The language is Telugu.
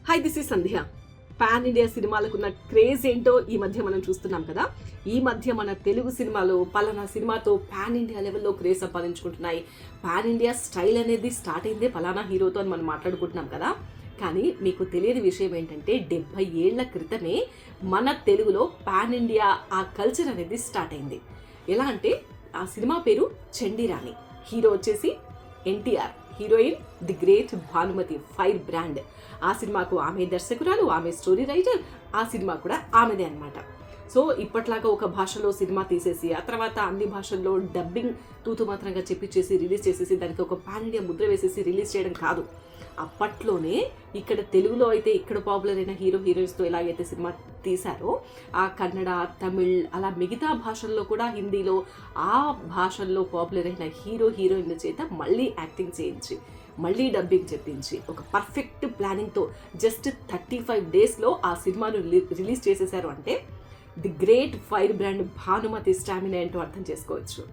Hi, this is Sandhya. Pan India సినిమాలకున్న క్రేజ్ ఏంటో ఈ మధ్య మనం చూస్తున్నాం కదా. ఈ మధ్య మన తెలుగు సినిమాలు పలానా సినిమాతో పాన్ ఇండియా లెవెల్లో క్రేజ్ సంపాదించుకుంటున్నాయి. పాన్ ఇండియా స్టైల్ అనేది స్టార్ట్ అయిందే పలానా హీరోతో అని మనం మాట్లాడుకుంటున్నాం కదా. కానీ మీకు తెలియని విషయం ఏంటంటే 70 ఏళ్ల క్రితమే మన తెలుగులో పాన్ ఇండియా ఆ కల్చర్ అనేది స్టార్ట్ అయింది. ఎలా అంటే ఆ సినిమా పేరు చండీరాణి. హీరో వచ్చేసి NTR, heroine the great Bhanumathi, fire brand. ఆ సినిమాకు ఆమె దర్శకురాలు, ఆమె స్టోరీ రైటర్, ఆ సినిమా కూడా ఆమెదే అనమాట. సో ఇప్పట్లాగా ఒక భాషలో సినిమా తీసేసి ఆ తర్వాత అన్ని భాషల్లో డబ్బింగ్ తూతు మాత్రంగా చెప్పిచ్చేసి రిలీజ్ చేసేసి దానికి ఒక పాన్ ఇండియా ముద్ర వేసేసి రిలీజ్ చేయడం కాదు. అప్పట్లోనే ఇక్కడ తెలుగులో అయితే ఇక్కడ పాపులర్ అయిన హీరోయిన్స్తో ఎలాగైతే సినిమా తీశారో ఆ కన్నడ, తమిళ్ అలా మిగతా భాషల్లో కూడా హిందీలో ఆ భాషల్లో పాపులర్ అయిన హీరోయిన్ల చేత మళ్ళీ యాక్టింగ్ చేయించి మళ్ళీ డబ్బింగ్ చెప్పించి ఒక పర్ఫెక్ట్ ప్లానింగ్తో జస్ట్ 35 డేస్లో ఆ సినిమాను రిలీజ్ చేసేశారు అంటే the great fire brand Bhanumathi stamina ఏంటో అర్థం చేసుకోవచ్చు.